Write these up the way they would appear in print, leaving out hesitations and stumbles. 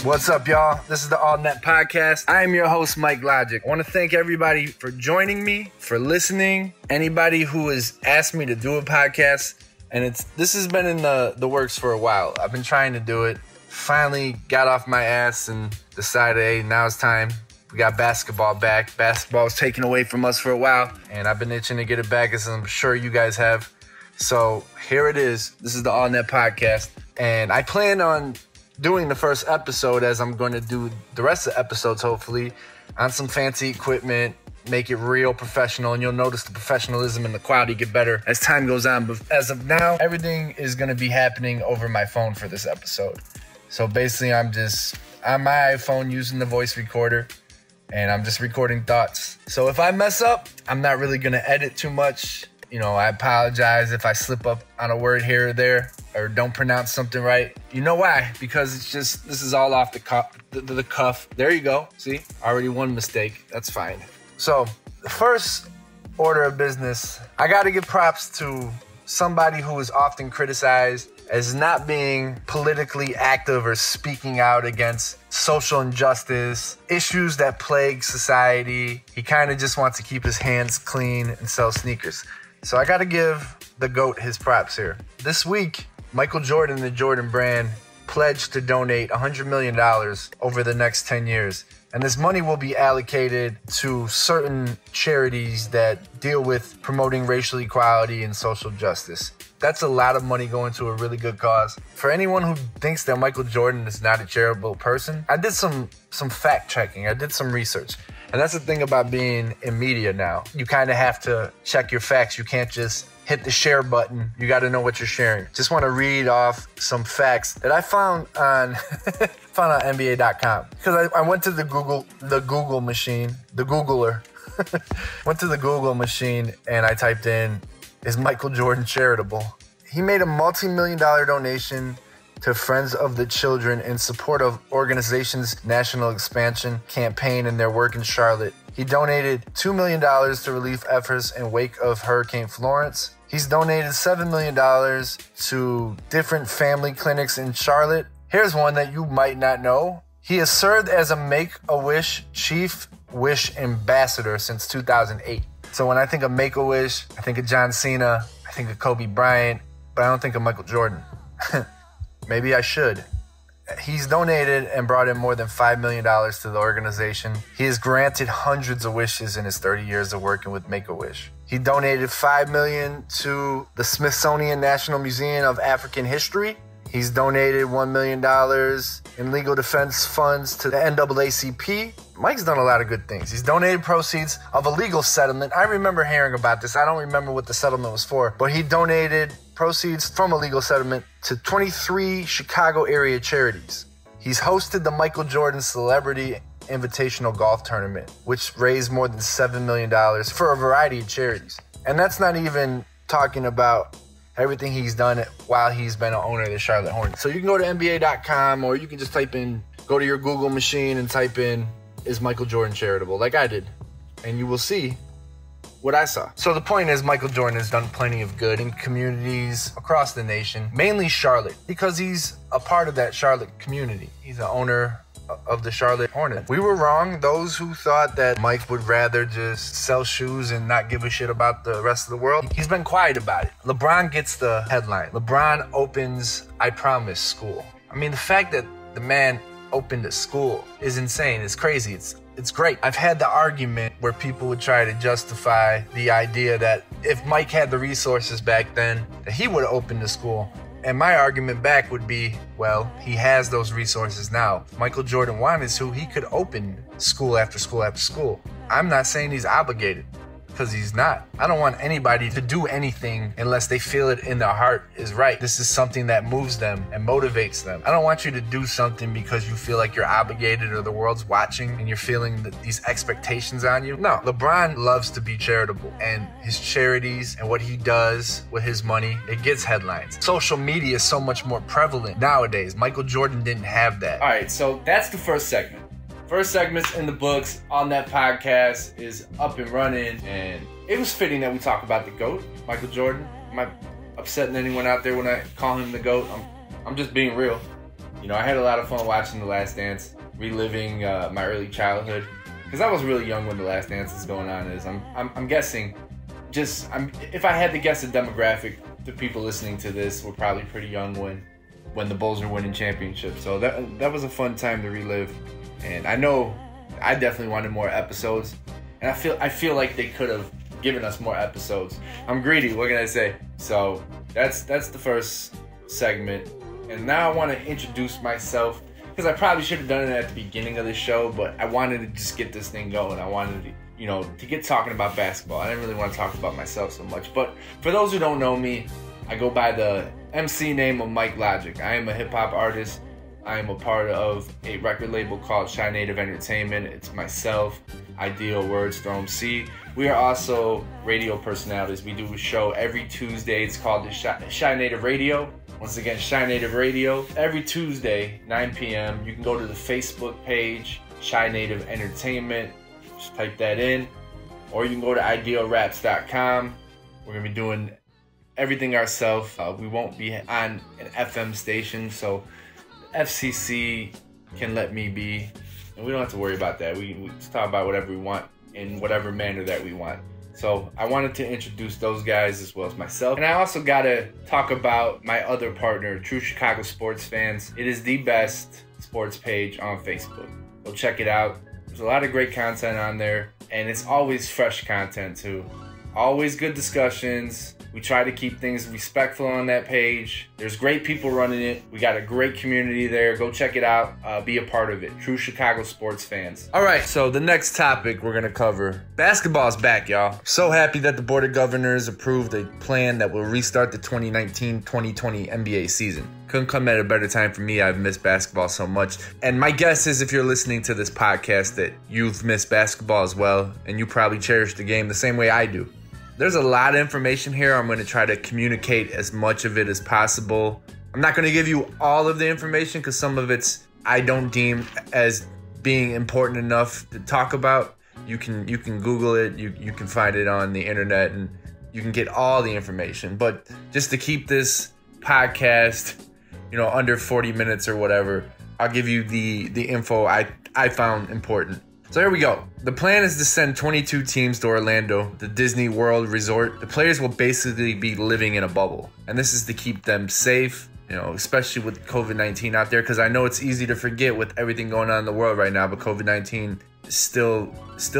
What's up, y'all? This is the All Net Podcast. I am your host, Mic Logik. I want to thank everybody for joining me, for listening. Anybody who has asked me to do a podcast, and this has been in the works for a while. I've been trying to do it. Finally got off my ass and decided, hey, now it's time. We got basketball back. Basketball was taken away from us for a while, and I've been itching to get it back, as I'm sure you guys have. So here it is. This is the All Net Podcast, and I plan on doing the first episode, as I'm going to do the rest of the episodes, hopefully, on some fancy equipment, make it real professional, and you'll notice the professionalism and the quality get better as time goes on. But as of now, everything is going to be happening over my phone for this episode. So basically, I'm just on my iPhone using the voice recorder, and I'm just recording thoughts. So if I mess up, I'm not really going to edit too much. You know, I apologize if I slip up on a word here or there, or don't pronounce something right. You know why? Because it's just, this is all off the cuff. There you go. See, already one mistake. That's fine. So the first order of business, I got to give props to somebody who is often criticized as not being politically active or speaking out against social injustice, issues that plague society. He kind of just wants to keep his hands clean and sell sneakers. So I got to give the GOAT his props here. This week, Michael Jordan and the Jordan brand pledged to donate $100 million over the next 10 years. And this money will be allocated to certain charities that deal with promoting racial equality and social justice. That's a lot of money going to a really good cause. For anyone who thinks that Michael Jordan is not a charitable person, I did some fact checking. I did some research. And that's the thing about being in media now. You kind of have to check your facts. You can't just hit the share button. You got to know what you're sharing. Just want to read off some facts that I found on NBA.com. Because I went to the Google machine, the Googler. Went to the Google machine and I typed in, is Michael Jordan charitable? He made a multi-million-dollar donation to Friends of the Children in support of organization's national expansion campaign and their work in Charlotte. He donated $2 million to relief efforts in wake of Hurricane Florence. He's donated $7 million to different family clinics in Charlotte. Here's one that you might not know. He has served as a Make-A-Wish Chief Wish Ambassador since 2008. So when I think of Make-A-Wish, I think of John Cena, I think of Kobe Bryant, but I don't think of Michael Jordan. Maybe I should. He's donated and brought in more than $5 million to the organization. He has granted hundreds of wishes in his 30 years of working with Make-A-Wish. He donated $5 million to the Smithsonian National Museum of African History. He's donated $1 million in legal defense funds to the NAACP. Mike's done a lot of good things. He's donated proceeds of a legal settlement. I remember hearing about this. I don't remember what the settlement was for, but he donated proceeds from a legal settlement to 23 Chicago area charities. He's hosted the Michael Jordan Celebrity Invitational Golf Tournament, which raised more than $7 million for a variety of charities. And that's not even talking about everything he's done while he's been an owner of the Charlotte Hornets. So you can go to NBA.com, or you can just go to your Google machine and type in, is Michael Jordan charitable, like I did, and you will see what I saw. So the point is, Michael Jordan has done plenty of good in communities across the nation, mainly Charlotte, because he's a part of that Charlotte community. He's an owner of the Charlotte Hornets. We were wrong, those who thought that Mike would rather just sell shoes and not give a shit about the rest of the world. He's been quiet about it. LeBron gets the headline. LeBron opens I Promise school. I mean, the fact that the man opened a school is insane. It's crazy. It's great. I've had the argument where people would try to justify the idea that if Mike had the resources back then, that he would have opened the school. And my argument back would be, well, he has those resources now. If Michael Jordan wanted to, he could open school after school after school. I'm not saying he's obligated, because he's not. I don't want anybody to do anything unless they feel it in their heart is right. This is something that moves them and motivates them. I don't want you to do something because you feel like you're obligated or the world's watching and you're feeling these expectations on you. No, LeBron loves to be charitable, and his charities and what he does with his money, it gets headlines. Social media is so much more prevalent nowadays. Michael Jordan didn't have that. All right, so that's the first segment. First segment's in the books. On that podcast is up and running, and it was fitting that we talk about the GOAT, Michael Jordan. Am I upsetting anyone out there when I call him the GOAT? I'm just being real. I had a lot of fun watching The Last Dance, reliving my early childhood, because I was really young when The Last Dance is going on. I'm guessing, if I had to guess a demographic, the people listening to this were probably pretty young when the Bulls were winning championships. So that was a fun time to relive, and I know I definitely wanted more episodes, and I feel like they could have given us more episodes. I'm greedy, what can I say? So that's the first segment, and now I want to introduce myself, because I probably should have done it at the beginning of the show, but I wanted to just get this thing going. I wanted to get talking about basketball. I didn't really want to talk about myself so much, but for those who don't know me, I go by the MC name of Mic Logik. I am a hip-hop artist. I am a part of a record label called Shy Native Entertainment. It's myself, Ideal, Word, Storm C. We are also radio personalities. We do a show every Tuesday. It's called the Shy Native Radio. Once again, Shy Native Radio. Every Tuesday, 9 p.m. You can go to the Facebook page, Shy Native Entertainment. Just type that in. Or you can go to idealraps.com. We're going to be doing everything ourselves. We won't be on an FM station, so FCC can let me be, and we don't have to worry about that. We just talk about whatever we want in whatever manner that we want. So I wanted to introduce those guys as well as myself. And I also got to talk about my other partner, True Chicago Sports Fans. It is the best sports page on Facebook. Go check it out. There's a lot of great content on there, and it's always fresh content too. Always good discussions. We try to keep things respectful on that page. There's great people running it. We got a great community there. Go check it out. Be a part of it. True Chicago Sports Fans. All right, so the next topic we're going to cover, basketball's back, y'all. So happy that the Board of Governors approved a plan that will restart the 2019-2020 NBA season. Couldn't come at a better time for me. I've missed basketball so much. And my guess is if you're listening to this podcast that you've missed basketball as well, and you probably cherish the game the same way I do. There's a lot of information here. I'm going to try to communicate as much of it as possible. I'm not going to give you all of the information because some of it's I don't deem as being important enough to talk about. You can Google it. You can find it on the internet, and you can get all the information. But just to keep this podcast, under 40 minutes or whatever, I'll give you the info I found important. So here we go. The plan is to send 22 teams to Orlando, the Disney World Resort. The players will basically be living in a bubble. And this is to keep them safe, especially with COVID-19 out there, because I know it's easy to forget with everything going on in the world right now, but COVID-19 is still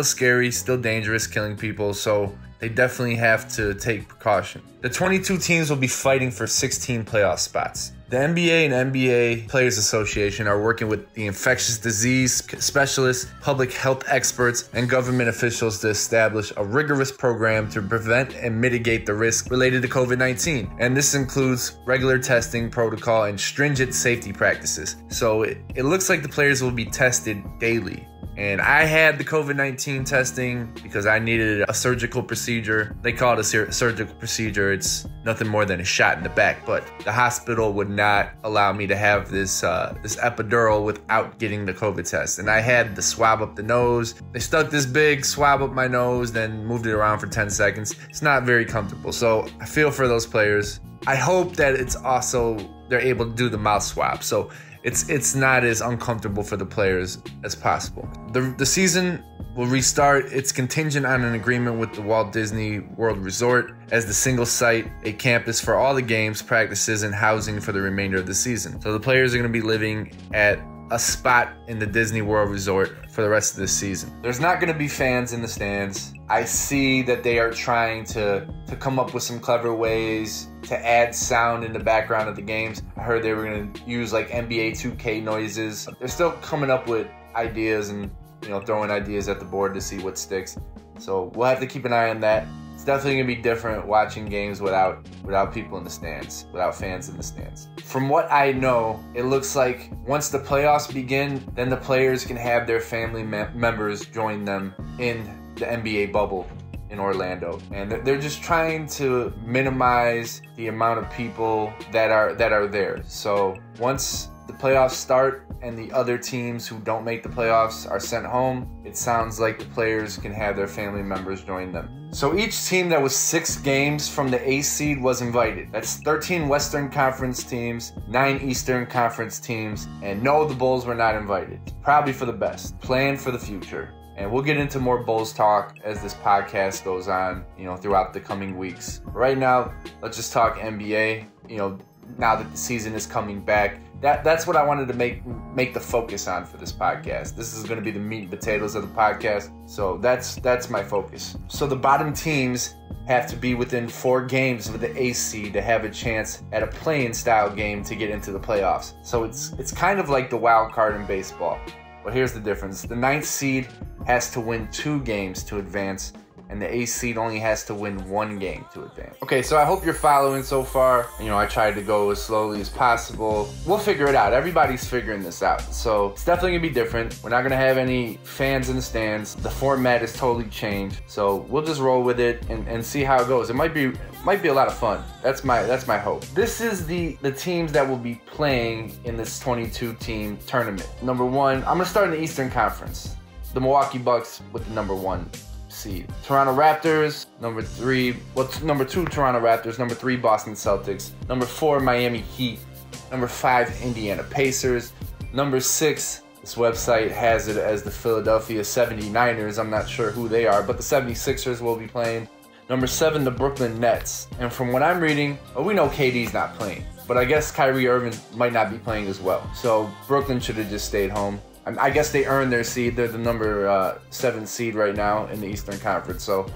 scary, still dangerous, killing people. So they definitely have to take precaution. The 22 teams will be fighting for 16 playoff spots. The NBA and NBA Players Association are working with the infectious disease specialists, public health experts, and government officials to establish a rigorous program to prevent and mitigate the risk related to COVID-19. And this includes regular testing protocol and stringent safety practices. So it looks like the players will be tested daily. And I had the COVID-19 testing because I needed a surgical procedure. They call it a surgical procedure. It's nothing more than a shot in the back, but the hospital would not allow me to have this epidural without getting the COVID test. And I had the swab up the nose. They stuck this big swab up my nose, then moved it around for 10 seconds. It's not very comfortable. So I feel for those players. I hope that it's also, they're able to do the mouth swab. So it's not as uncomfortable for the players as possible. The season will restart. It's contingent on an agreement with the Walt Disney World Resort as the single site, a campus for all the games, practices, and housing for the remainder of the season. So the players are going to be living at a spot in the Disney World Resort for the rest of this season. There's not going to be fans in the stands. I see that they are trying to come up with some clever ways to add sound in the background of the games. I heard they were going to use like NBA 2K noises. They're still coming up with ideas and throwing ideas at the board to see what sticks. So we'll have to keep an eye on that. It's definitely going to be different watching games without people in the stands, without fans in the stands. From what I know, it looks like once the playoffs begin, then the players can have their family members join them in the NBA bubble. in Orlando, and they're just trying to minimize the amount of people that are there. So once the playoffs start and the other teams who don't make the playoffs are sent home, it sounds like the players can have their family members join them. So each team that was 6 games from the 8th seed was invited. That's 13 Western Conference teams, 9 Eastern Conference teams, and no, the Bulls were not invited. Probably for the best. Plan for the future. And we'll get into more Bulls talk as this podcast goes on, throughout the coming weeks. Right now, let's just talk NBA. Now that the season is coming back, that's what I wanted to make the focus on for this podcast. This is going to be the meat and potatoes of the podcast. So that's my focus. So the bottom teams have to be within 4 games of the 8th seed to have a chance at a play-in style game to get into the playoffs. So it's kind of like the wild card in baseball. But here's the difference. The 9th seed has to win 2 games to advance, and the 8th seed only has to win 1 game to advance. Okay, so I hope you're following so far. I tried to go as slowly as possible. We'll figure it out. Everybody's figuring this out. So it's definitely gonna be different. We're not gonna have any fans in the stands. The format is totally changed. So we'll just roll with it and see how it goes. It might be a lot of fun. That's my hope. This is the teams that will be playing in this 22-team tournament. Number 1, I'm gonna start in the Eastern Conference. The Milwaukee Bucks with the number 1 seed. Toronto Raptors, number 2, Toronto Raptors, number 3, Boston Celtics, number 4, Miami Heat, number 5, Indiana Pacers, number 6, this website has it as the Philadelphia 79ers. I'm not sure who they are, but the 76ers will be playing. Number 7, the Brooklyn Nets. And from what I'm reading, we know KD's not playing, but I guess Kyrie Irving might not be playing as well. So Brooklyn should have just stayed home. I guess they earned their seed. They're the number 7 seed right now in the Eastern Conference, so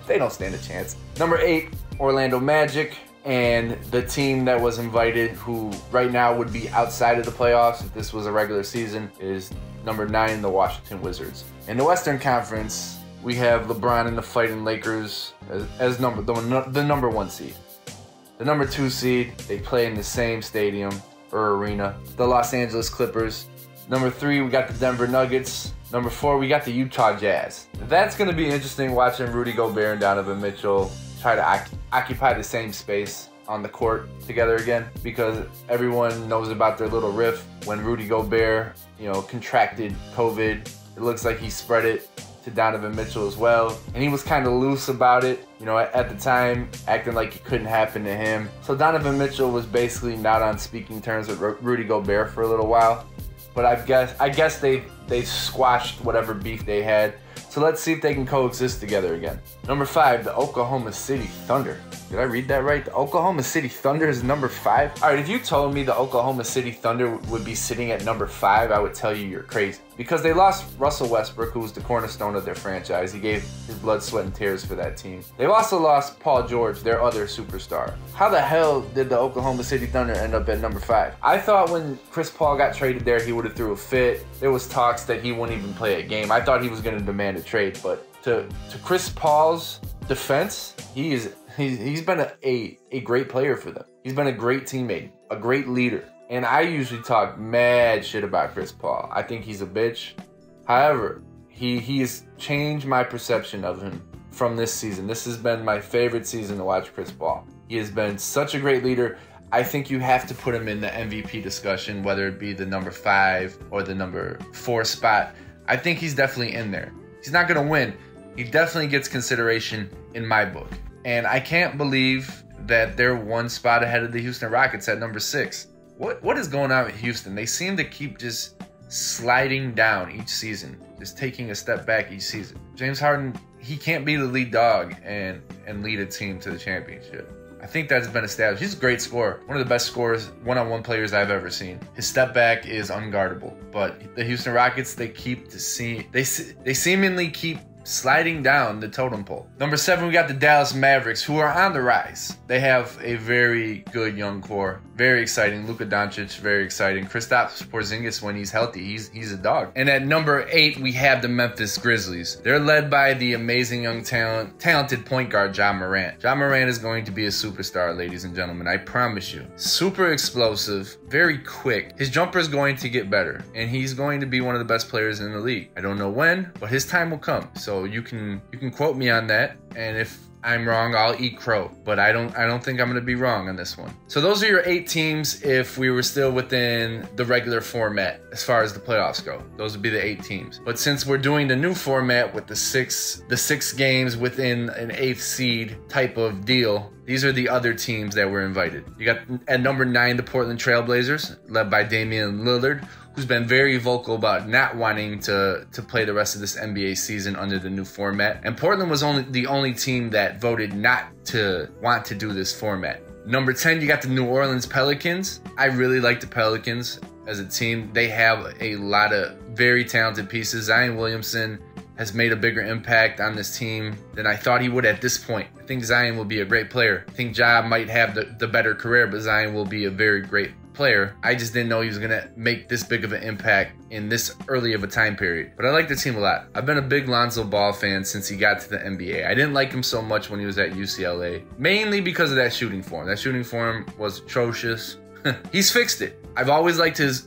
they don't stand a chance. Number 8, Orlando Magic, and the team that was invited, who right now would be outside of the playoffs if this was a regular season, is number 9, the Washington Wizards. In the Western Conference, we have LeBron and the Fighting Lakers as the number 1 seed. The number 2 seed, they play in the same stadium or arena, the Los Angeles Clippers. Number 3, we got the Denver Nuggets. Number 4, we got the Utah Jazz. That's going to be interesting watching Rudy Gobert and Donovan Mitchell try to occupy the same space on the court together again, because everyone knows about their little riff when Rudy Gobert, contracted COVID. It looks like he spread it to Donovan Mitchell as well, and he was kind of loose about it, at the time, acting like it couldn't happen to him. So Donovan Mitchell was basically not on speaking terms with Rudy Gobert for a little while. But I guess they squashed whatever beef they had. So let's see if they can coexist together again. Number 5, the Oklahoma City Thunder. Did I read that right? The Oklahoma City Thunder is number 5? All right, if you told me the Oklahoma City Thunder would be sitting at number 5, I would tell you you're crazy. Because they lost Russell Westbrook, who was the cornerstone of their franchise. He gave his blood, sweat, and tears for that team. They've also lost Paul George, their other superstar. How the hell did the Oklahoma City Thunder end up at number 5? I thought when Chris Paul got traded there, he would have threw a fit. There was talks that he wouldn't even play a game. I thought he was going to demand a trade, but to Chris Paul's defense, he's been a great player for them. He's been a great teammate, a great leader. And I usually talk mad shit about Chris Paul. I think he's a bitch. However, he has changed my perception of him from this season. This has been my favorite season to watch Chris Paul. He has been such a great leader. I think you have to put him in the MVP discussion, whether it be the number 5 or the number 4 spot. I think he's definitely in there. He's not going to win. He definitely gets consideration in my book. And I can't believe that they're 1 spot ahead of the Houston Rockets at number 6. What is going on with Houston? They seem to keep just sliding down each season, just taking a step back each season. James Harden, he can't be the lead dog and lead a team to the championship. I think that's been established. He's a great scorer. One of the best scorers, one-on-one players I've ever seen. His step back is unguardable. But the Houston Rockets, they seemingly keep sliding down the totem pole. Number 7, we got the Dallas Mavericks, who are on the rise. They have a very good young core, very exciting. Luka Doncic, very exciting. Kristaps Porzingis, when he's healthy, he's a dog. And at number 8, we have the Memphis Grizzlies. They're led by the amazing young talented point guard, Ja Morant. Ja Morant is going to be a superstar, ladies and gentlemen. I promise you. Super explosive, very quick. His jumper is going to get better, and he's going to be one of the best players in the league. I don't know when, but his time will come. So you can quote me on that, and if I'm wrong, I'll eat crow, but I don't think I'm going to be wrong on this one. So those are your 8 teams if we were still within the regular format as far as the playoffs go. Those would be the 8 teams. But since we're doing the new format with the six games within an 8th seed type of deal, these are the other teams that were invited. You got at number 9, the Portland Trailblazers, led by Damian Lillard, who's been very vocal about not wanting to play the rest of this NBA season under the new format. And Portland was the only team that voted not to want to do this format. Number 10, you got the New Orleans Pelicans. I really like the Pelicans as a team. They have a lot of very talented pieces. Zion Williamson has made a bigger impact on this team than I thought he would at this point. I think Zion will be a great player. I think Ja might have the better career, but Zion will be a very great player. I just didn't know he was gonna make this big of an impact in this early of a time period. But I like the team a lot. I've been a big Lonzo Ball fan since he got to the NBA. I didn't like him so much when he was at UCLA, mainly because of that shooting form. That shooting form was atrocious. He's fixed it. I've always liked his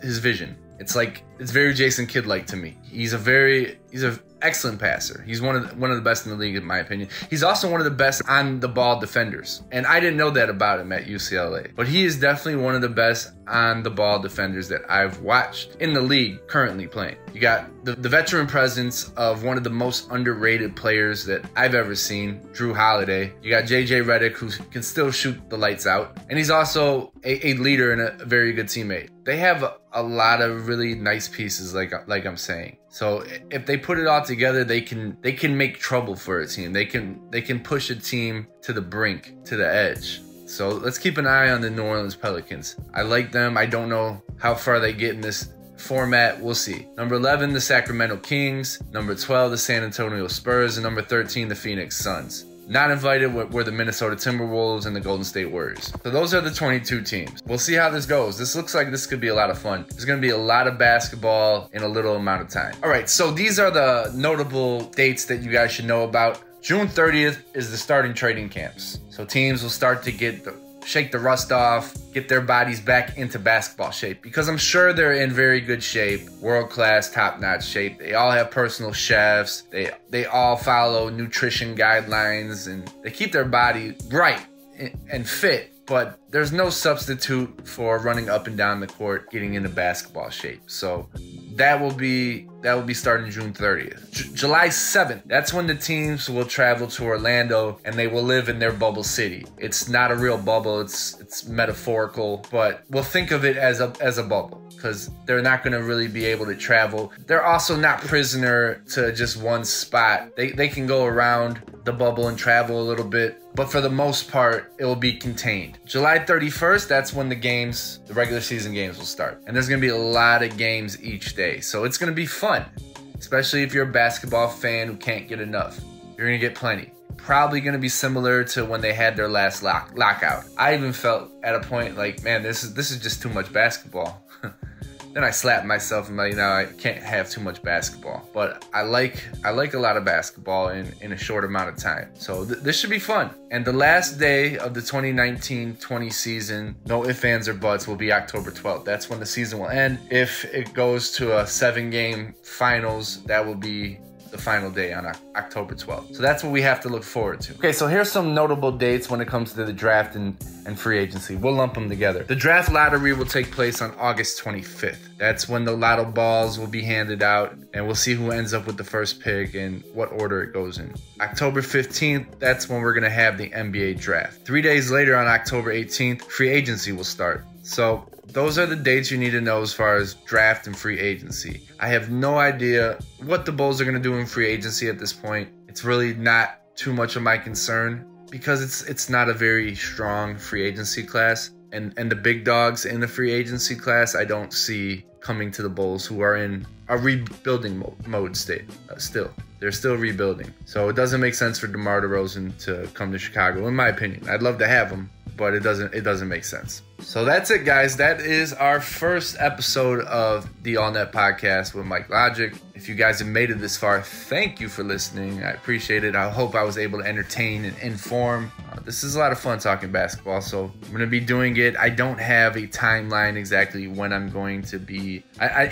vision. It's very Jason Kidd-like to me. He's an excellent passer. He's one of the best in the league, in my opinion. He's also one of the best on the ball defenders. And I didn't know that about him at UCLA. But he is definitely one of the best on the ball defenders that I've watched in the league currently playing. You got the veteran presence of one of the most underrated players that I've ever seen, Drew Holiday. You got JJ Redick, who can still shoot the lights out. And he's also a leader and a very good teammate. They have a lot of really nice pieces, like I'm saying. So if they put it all together, they can make trouble for a team. They can push a team to the brink, to the edge. So let's keep an eye on the New Orleans Pelicans. I like them. I don't know how far they get in this format. We'll see. Number 11, the Sacramento Kings. Number 12, the San Antonio Spurs. And number 13, the Phoenix Suns. Not invited were the Minnesota Timberwolves and the Golden State Warriors. So those are the 22 teams. We'll see how this goes. This looks like this could be a lot of fun. There's going to be a lot of basketball in a little amount of time. All right, so these are the notable dates that you guys should know about. June 30th is the starting training camps. So teams will start to shake the rust off, get their bodies back into basketball shape, because I'm sure they're in very good shape, world-class, top-notch shape. They all have personal chefs. They all follow nutrition guidelines, and they keep their body right and fit. But there's no substitute for running up and down the court, getting into basketball shape. So that will be starting June 30th. July 7th, that's when the teams will travel to Orlando and they will live in their bubble city. It's not a real bubble, it's metaphorical, but we'll think of it as a bubble, because they're not going to really be able to travel. They're also not prisoner to just one spot. They can go around the bubble and travel a little bit, but for the most part, it will be contained. July 31st, that's when the regular season games will start. And there's going to be a lot of games each day. So it's going to be fun, especially if you're a basketball fan who can't get enough. You're going to get plenty. Probably going to be similar to when they had their last lockout. I even felt at a point like, man, this is just too much basketball. Then I slapped myself and I can't have too much basketball. But I like a lot of basketball in a short amount of time. So this should be fun. And the last day of the 2019-20 season, no ifs, ands, or buts, will be October 12th. That's when the season will end. If it goes to a 7-game finals, that will be the final day on October 12th. So that's what we have to look forward to. Okay, so here's some notable dates when it comes to the draft and free agency. We'll lump them together. The draft lottery will take place on August 25th. That's when the lotto balls will be handed out, and we'll see who ends up with the first pick and what order it goes in. October 15th, that's when we're going to have the NBA draft. 3 days later, on October 18th, free agency will start. So those are the dates you need to know as far as draft and free agency. I have no idea what the Bulls are going to do in free agency at this point. It's really not too much of my concern, because it's not a very strong free agency class. And the big dogs in the free agency class, I don't see coming to the Bulls, who are in a rebuilding mode state still. They're still rebuilding. So it doesn't make sense for DeMar DeRozan to come to Chicago, in my opinion. I'd love to have him, but it doesn't make sense. So that's it, guys. That is our first episode of the All Net Podcast with Mic Logik. If you guys have made it this far, thank you for listening. I appreciate it. I hope I was able to entertain and inform. This is a lot of fun talking basketball, so I'm going to be doing it. I don't have a timeline exactly when I'm going to be. I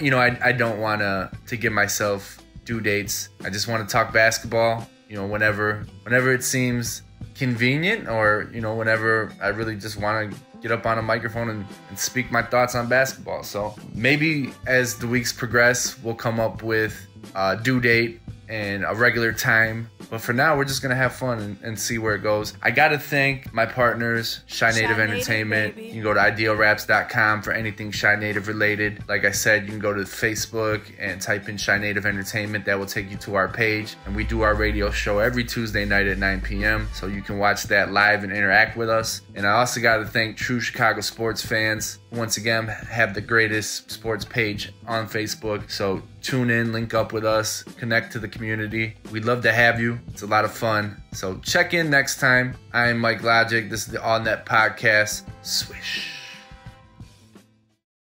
don't want to give myself due dates. I just want to talk basketball, whenever it seems convenient, or whenever I really just want to get up on a microphone and speak my thoughts on basketball. So maybe as the weeks progress, we'll come up with a due date and a regular time. But for now, we're just going to have fun and see where it goes. I got to thank my partners, Shy Native Entertainment. You can go to idealraps.com for anything Shy Native related. Like I said, you can go to Facebook and type in Shy Native Entertainment. That will take you to our page. And we do our radio show every Tuesday night at 9 p.m. So you can watch that live and interact with us. And I also got to thank True Chicago Sports Fans. Once again, have the greatest sports page on Facebook. So tune in, link up with us, connect to the community. We'd love to have you. It's a lot of fun. So check in next time. I'm Mic Logik. This is the All Net Podcast. Swish.